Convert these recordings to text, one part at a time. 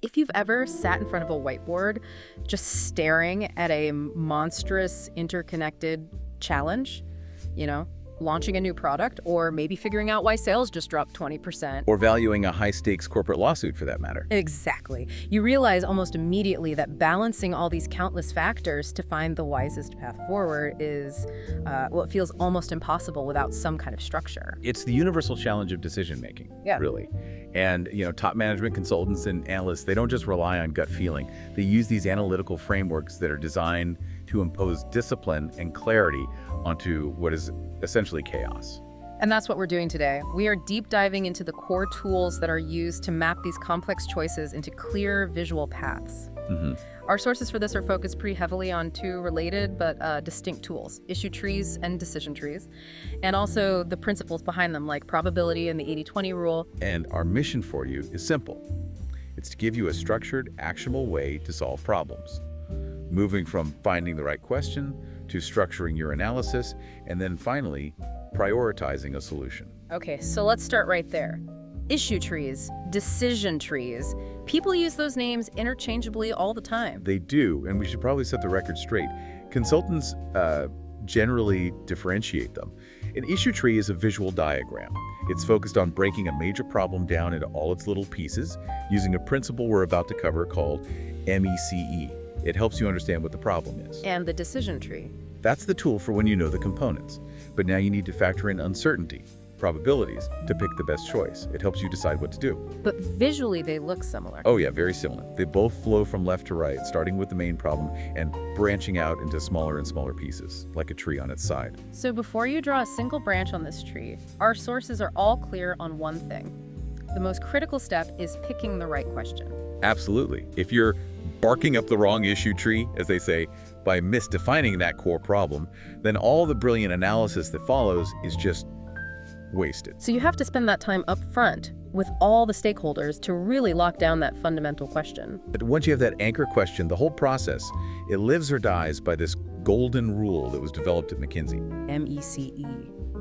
If you've ever sat in front of a whiteboard just staring at a monstrous interconnected challenge, you know, launching a new product, or maybe figuring out why sales just dropped 20%. Or valuing a high-stakes corporate lawsuit, for that matter. Exactly. You realize almost immediately that balancing all these countless factors to find the wisest path forward is, well, it feels almost impossible without some kind of structure. It's the universal challenge of decision-making, really. And, top management consultants and analysts, they don't just rely on gut feeling. They use these analytical frameworks that are designed to impose discipline and clarity onto what is essentially chaos. And that's what we're doing today. We are deep diving into the core tools that are used to map these complex choices into clear visual paths. Our sources for this are focused pretty heavily on two related but distinct tools, issue trees and decision trees, and also the principles behind them, like probability and the 80-20 rule. And our mission for you is simple. It's to give you a structured, actionable way to solve problems, moving from finding the right question to structuring your analysis, and then finally, prioritizing a solution. Okay, so let's start right there. Issue trees, decision trees. People use those names interchangeably all the time. They do, and we should probably set the record straight. Consultants generally differentiate them. An issue tree is a visual diagram. It's focused on breaking a major problem down into all its little pieces using a principle we're about to cover called MECE. It helps you understand what the problem is. And the decision tree. That's the tool for when you know the components. But now you need to factor in uncertainty, probabilities, to pick the best choice. It helps you decide what to do. But visually, they look similar. Oh yeah, very similar. They both flow from left to right, starting with the main problem and branching out into smaller and smaller pieces, like a tree on its side. So before you draw a single branch on this tree, our sources are all clear on one thing. The most critical step is picking the right question. Absolutely. If you're barking up the wrong issue tree, as they say, by misdefining that core problem, then all the brilliant analysis that follows is just wasted. So you have to spend that time up front with all the stakeholders to really lock down that fundamental question. But once you have that anchor question, the whole process, it lives or dies by this golden rule that was developed at McKinsey. MECE.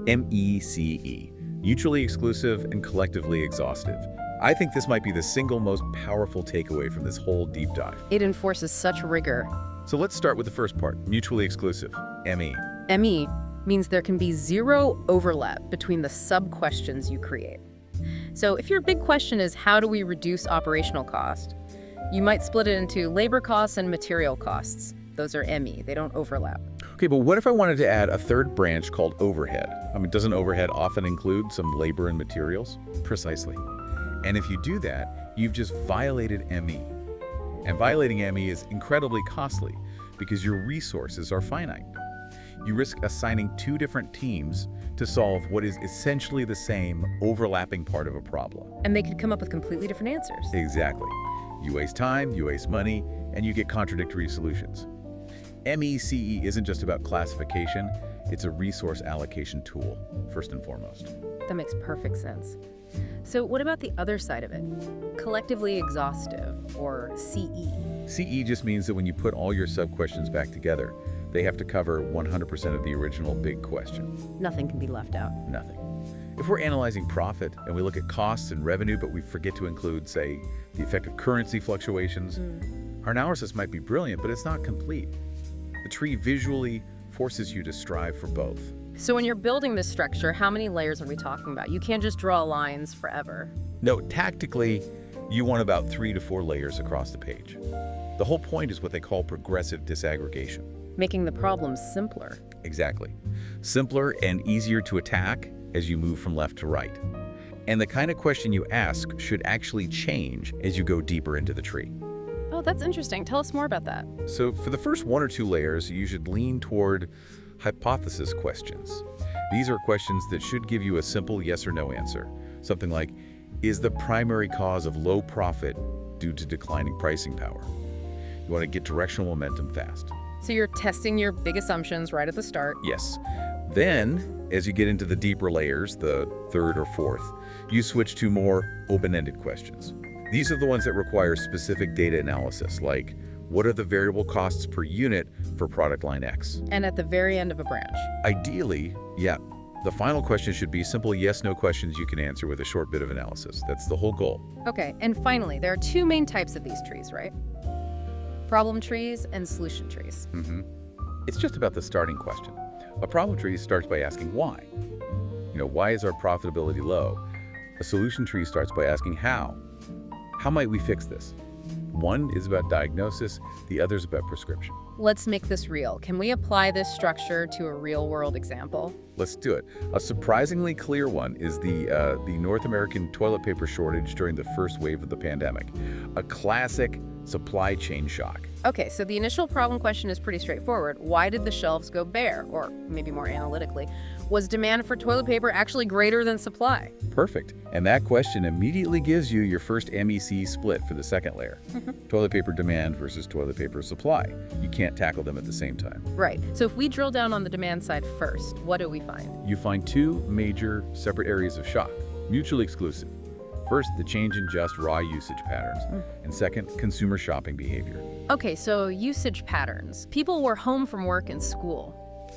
MECE. Mutually exclusive and collectively exhaustive. I think this might be the single most powerful takeaway from this whole deep dive. It enforces such rigor. So let's start with the first part, mutually exclusive, ME. ME means there can be zero overlap between the sub-questions you create. So if your big question is how do we reduce operational cost, you might split it into labor costs and material costs. Those are ME, they don't overlap. Okay, but what if I wanted to add a third branch called overhead? I mean, doesn't overhead often include some labor and materials? Precisely. And if you do that, you've just violated ME. And violating ME is incredibly costly because your resources are finite. You risk assigning two different teams to solve what is essentially the same overlapping part of a problem. And they could come up with completely different answers. Exactly. You waste time, you waste money, and you get contradictory solutions. MECE isn't just about classification, it's a resource allocation tool, first and foremost. That makes perfect sense. So what about the other side of it? Collectively exhaustive, or CE. CE just means that when you put all your sub-questions back together, they have to cover 100% of the original big question. Nothing can be left out. Nothing. If we're analyzing profit and we look at costs and revenue, but we forget to include, say, the effect of currency fluctuations, our analysis might be brilliant, but it's not complete. The tree visually forces you to strive for both. So when you're building this structure, how many layers are we talking about? You can't just draw lines forever. No, tactically, you want about 3 to 4 layers across the page. The whole point is what they call progressive disaggregation. Making the problem simpler. Exactly. Simpler and easier to attack as you move from left to right. And the kind of question you ask should actually change as you go deeper into the tree. Oh, that's interesting. Tell us more about that. So for the first 1 or 2 layers, you should lean toward hypothesis questions. These are questions that should give you a simple yes or no answer. Something like, is the primary cause of low profit due to declining pricing power? You want to get directional momentum fast. So you're testing your big assumptions right at the start. Yes. Then, as you get into the deeper layers, the third or fourth, you switch to more open-ended questions. These are the ones that require specific data analysis, like what are the variable costs per unit for product line X? And at the very end of a branch. Ideally, The final question should be simple yes/no questions you can answer with a short bit of analysis. That's the whole goal. Okay, and finally, there are two main types of these trees, right? Problem trees and solution trees. It's just about the starting question. A problem tree starts by asking why. Why is our profitability low? A solution tree starts by asking how. How might we fix this? One is about diagnosis, the other is about prescription. Let's make this real. Can we apply this structure to a real-world example? Let's do it. A surprisingly clear one is the North American toilet paper shortage during the first wave of the pandemic. A classic supply chain shock. Okay, so the initial problem question is pretty straightforward. Why did the shelves go bare? Or maybe more analytically, was demand for toilet paper actually greater than supply? Perfect. And that question immediately gives you your first MECE split for the second layer. Toilet paper demand versus toilet paper supply. You can't tackle them at the same time. Right. So if we drill down on the demand side first, what do we find? You find two major separate areas of shock, mutually exclusive. First, the change in just raw usage patterns, and second, consumer shopping behavior. Okay, so usage patterns. People were home from work and school.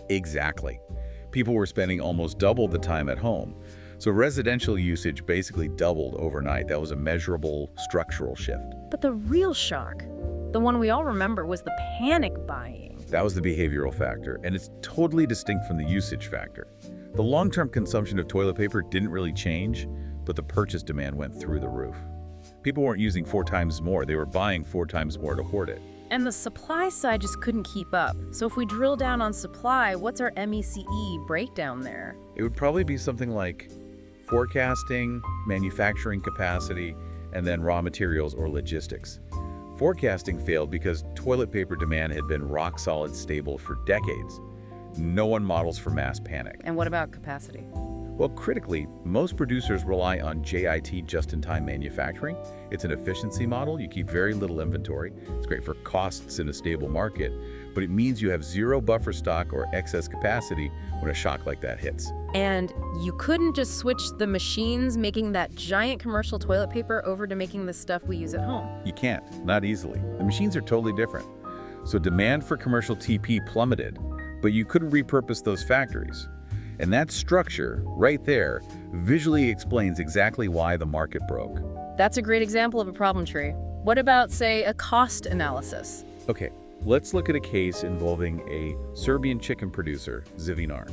Exactly. People were spending almost double the time at home. So residential usage basically doubled overnight. That was a measurable structural shift. But the real shock, the one we all remember, was the panic buying. That was the behavioral factor, and it's totally distinct from the usage factor. The long-term consumption of toilet paper didn't really change, but the purchase demand went through the roof. People weren't using 4 times more, they were buying 4 times more to hoard it. And the supply side just couldn't keep up. So if we drill down on supply, what's our MECE breakdown there? It would probably be something like forecasting, manufacturing capacity, and then raw materials or logistics. Forecasting failed because toilet paper demand had been rock-solid stable for decades. No one models for mass panic. And what about capacity? Well, critically, most producers rely on JIT, just-in-time manufacturing. It's an efficiency model. You keep very little inventory. It's great for costs in a stable market, but it means you have zero buffer stock or excess capacity when a shock like that hits. And you couldn't just switch the machines making that giant commercial toilet paper over to making the stuff we use at home. You can't, not easily. The machines are totally different. So demand for commercial TP plummeted, but you couldn't repurpose those factories. And that structure, right there, visually explains exactly why the market broke. That's a great example of a problem tree. What about, say, a cost analysis? Okay, let's look at a case involving a Serbian chicken producer, Zivinar.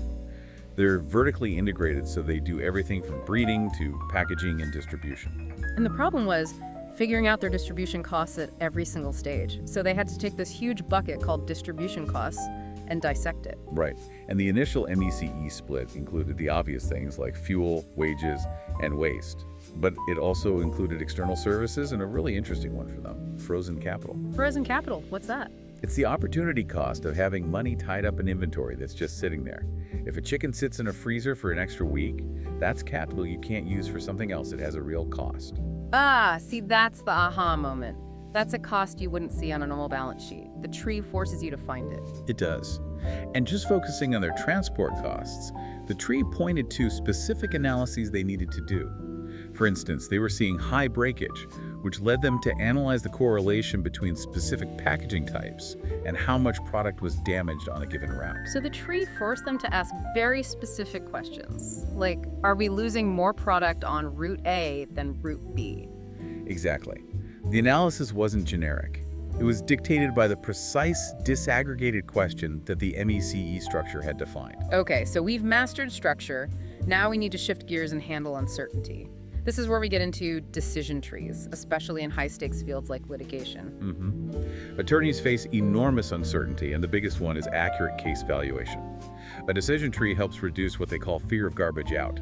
They're vertically integrated, so they do everything from breeding to packaging and distribution. And the problem was figuring out their distribution costs at every single stage. So they had to take this huge bucket called distribution costs and dissect it. Right. And the initial MECE split included the obvious things like fuel, wages, and waste. But it also included external services and a really interesting one for them, frozen capital. Frozen capital, what's that? It's the opportunity cost of having money tied up in inventory that's just sitting there. If a chicken sits in a freezer for an extra week, that's capital you can't use for something else. It has a real cost. Ah, see, that's the aha moment. That's a cost you wouldn't see on a normal balance sheet. The tree forces you to find it. It does. And just focusing on their transport costs, the tree pointed to specific analyses they needed to do. For instance, they were seeing high breakage, which led them to analyze the correlation between specific packaging types and how much product was damaged on a given route. So the tree forced them to ask very specific questions, like, are we losing more product on route A than route B? Exactly. The analysis wasn't generic. It was dictated by the precise disaggregated question that the MECE structure had defined. Okay, so we've mastered structure. Now we need to shift gears and handle uncertainty. This is where we get into decision trees, especially in high-stakes fields like litigation. Attorneys face enormous uncertainty, and the biggest one is accurate case valuation. A decision tree helps reduce what they call fear of garbage out,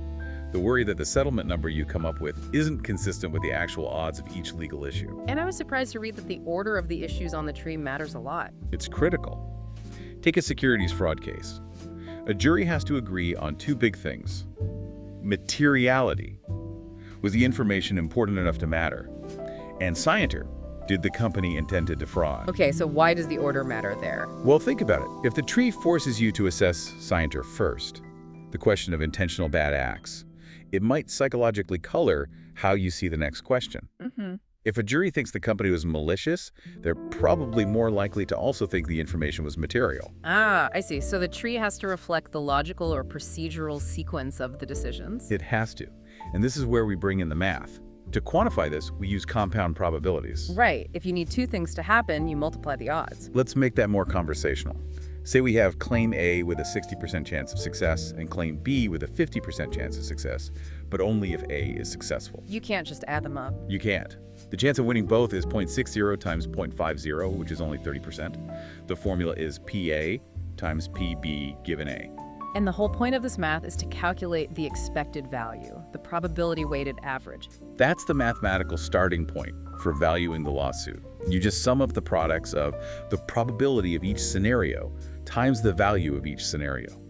the worry that the settlement number you come up with isn't consistent with the actual odds of each legal issue. And I was surprised to read that the order of the issues on the tree matters a lot. It's critical. Take a securities fraud case. A jury has to agree on 2 big things. Materiality. Was the information important enough to matter? And scienter. Did the company intend to defraud? Okay, so why does the order matter there? Well, think about it. If the tree forces you to assess scienter first, the question of intentional bad acts, it might psychologically color how you see the next question. If a jury thinks the company was malicious, they're probably more likely to also think the information was material. Ah, I see. So the tree has to reflect the logical or procedural sequence of the decisions. It has to. And this is where we bring in the math. To quantify this, we use compound probabilities. Right. If you need two things to happen, you multiply the odds. Let's make that more conversational. Say we have claim A with a 60% chance of success and claim B with a 50% chance of success, but only if A is successful. You can't just add them up. You can't. The chance of winning both is 0.60 times 0.50, which is only 30%. The formula is PA times PB given A. And the whole point of this math is to calculate the expected value, the probability-weighted average. That's the mathematical starting point for valuing the lawsuit. You just sum up the products of the probability of each scenario times the value of each scenario.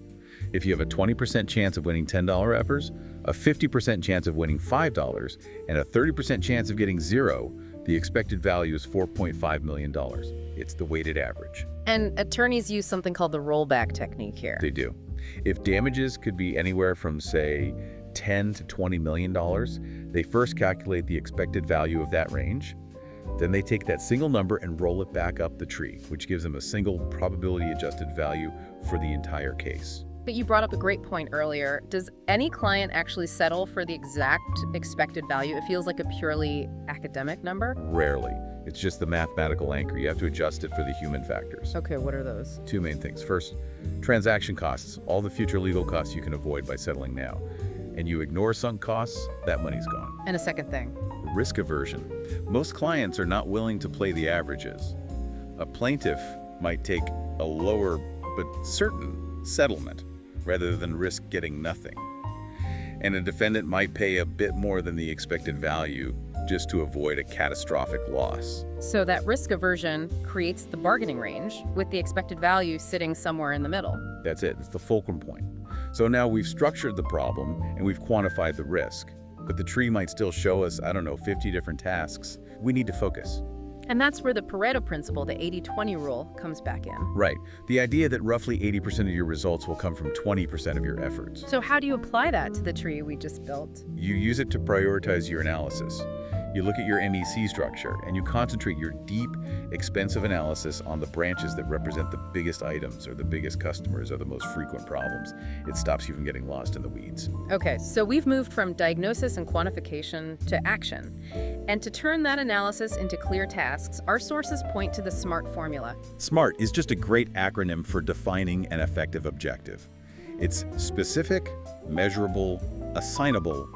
If you have a 20% chance of winning $10 offers, a 50% chance of winning $5, and a 30% chance of getting zero, the expected value is $4.5 million. It's the weighted average. And attorneys use something called the rollback technique here. They do. If damages could be anywhere from, say, $10 to $20 million, they first calculate the expected value of that range. Then they take that single number and roll it back up the tree, which gives them a single probability-adjusted value for the entire case. But you brought up a great point earlier. Does any client actually settle for the exact expected value? It feels like a purely academic number. Rarely. It's just the mathematical anchor. You have to adjust it for the human factors. Okay, what are those? Two main things. First, transaction costs, all the future legal costs you can avoid by settling now. And you ignore sunk costs, that money's gone. And a second thing. Risk aversion. Most clients are not willing to play the averages. A plaintiff might take a lower but certain settlement rather than risk getting nothing. And a defendant might pay a bit more than the expected value just to avoid a catastrophic loss. So that risk aversion creates the bargaining range with the expected value sitting somewhere in the middle. That's it. It's the fulcrum point. So now we've structured the problem and we've quantified the risk. But the tree might still show us, 50 different tasks. We need to focus. And that's where the Pareto principle, the 80-20 rule, comes back in. Right. The idea that roughly 80% of your results will come from 20% of your efforts. So how do you apply that to the tree we just built? You use it to prioritize your analysis. You look at your MECE structure and you concentrate your deep, expensive analysis on the branches that represent the biggest items or the biggest customers or the most frequent problems. It stops you from getting lost in the weeds. Okay, so we've moved from diagnosis and quantification to action. And to turn that analysis into clear tasks, our sources point to the SMART formula. SMART is just a great acronym for defining an effective objective. It's specific, measurable, assignable,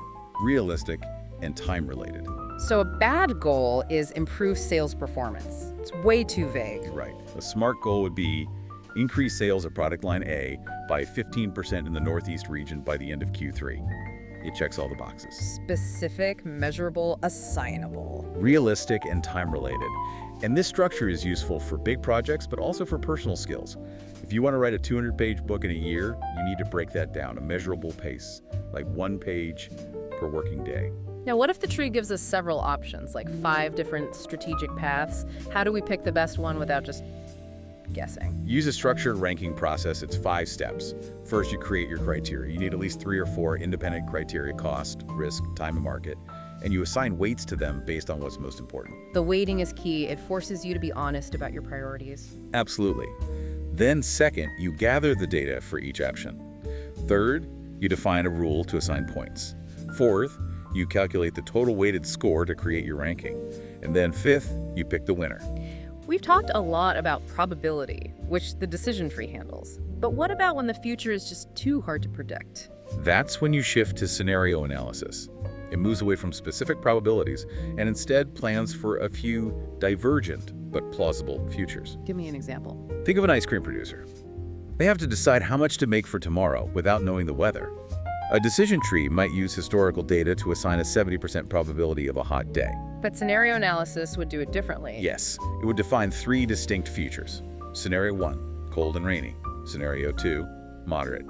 realistic, and time-related. So a bad goal is improve sales performance. It's way too vague. Right. A SMART goal would be increase sales of product line A by 15% in the Northeast region by the end of Q3. It checks all the boxes. Specific, measurable, assignable. Realistic and time-related. And this structure is useful for big projects, but also for personal skills. If you want to write a 200-page book in a year, you need to break that down, a measurable pace, like 1 page per working day. Now, what if the tree gives us several options, like 5 different strategic paths? How do we pick the best one without just guessing? Use a structured ranking process. It's 5 steps. First, you create your criteria. You need at least 3 or 4 independent criteria: cost, risk, time, and market. And you assign weights to them based on what's most important. The weighting is key. It forces you to be honest about your priorities. Absolutely. Then second, you gather the data for each option. Third, you define a rule to assign points. Fourth, you calculate the total weighted score to create your ranking. And then fifth, you pick the winner. We've talked a lot about probability, which the decision tree handles. But what about when the future is just too hard to predict? That's when you shift to scenario analysis. It moves away from specific probabilities and instead plans for a few divergent but plausible futures. Give me an example. Think of an ice cream producer. They have to decide how much to make for tomorrow without knowing the weather. A decision tree might use historical data to assign a 70% probability of a hot day. But scenario analysis would do it differently. Yes, it would define 3 distinct futures. Scenario 1, cold and rainy. Scenario 2, moderate.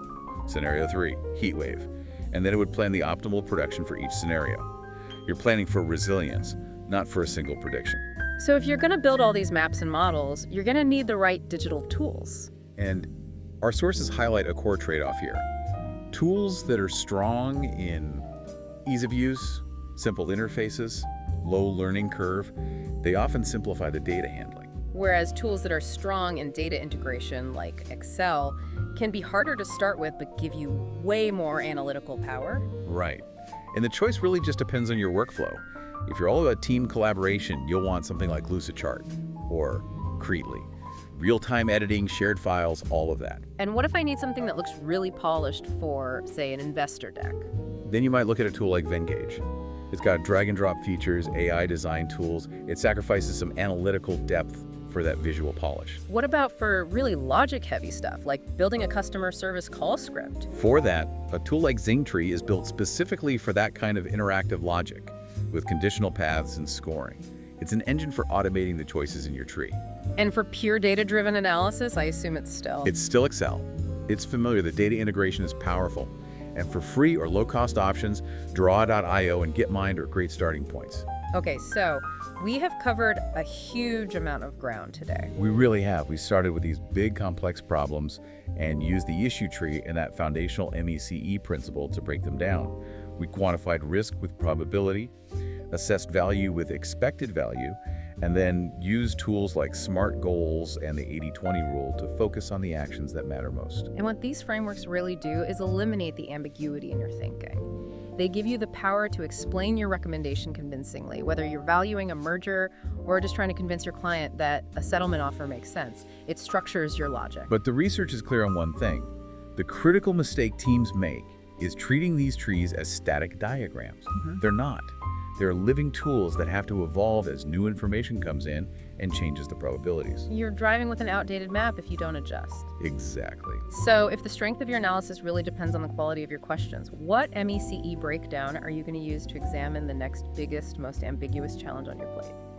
Scenario 3, heat wave. And then it would plan the optimal production for each scenario. You're planning for resilience, not for a single prediction. So if you're going to build all these maps and models, you're going to need the right digital tools. And our sources highlight a core trade-off here. Tools that are strong in ease of use, simple interfaces, low learning curve, they often simplify the data handling. Whereas tools that are strong in data integration, like Excel, can be harder to start with but give you way more analytical power. Right. And the choice really just depends on your workflow. If you're all about team collaboration, you'll want something like Lucidchart or Creatly. Real-time editing, shared files, all of that. And what if I need something that looks really polished for, say, an investor deck? Then you might look at a tool like Venngage. It's got drag-and-drop features, AI design tools. It sacrifices some analytical depth for that visual polish. What about for really logic-heavy stuff, like building a customer service call script? For that, a tool like Tree is built specifically for that kind of interactive logic, with conditional paths and scoring. It's an engine for automating the choices in your tree. And for pure data-driven analysis, I assume it's still... It's still Excel. It's familiar. The data integration is powerful. And for free or low-cost options, Draw.io and Gitmind are great starting points. Okay, so we have covered a huge amount of ground today. We really have. We started with these big, complex problems and used the issue tree and that foundational MECE principle to break them down. We quantified risk with probability, assessed value with expected value, and then used tools like SMART goals and the 80-20 rule to focus on the actions that matter most. And what these frameworks really do is eliminate the ambiguity in your thinking. They give you the power to explain your recommendation convincingly, whether you're valuing a merger or just trying to convince your client that a settlement offer makes sense. It structures your logic. But the research is clear on one thing. The critical mistake teams make is treating these trees as static diagrams. They're not. They're living tools that have to evolve as new information comes in and changes the probabilities. You're driving with an outdated map if you don't adjust. Exactly. So if the strength of your analysis really depends on the quality of your questions, what MECE breakdown are you going to use to examine the next biggest, most ambiguous challenge on your plate?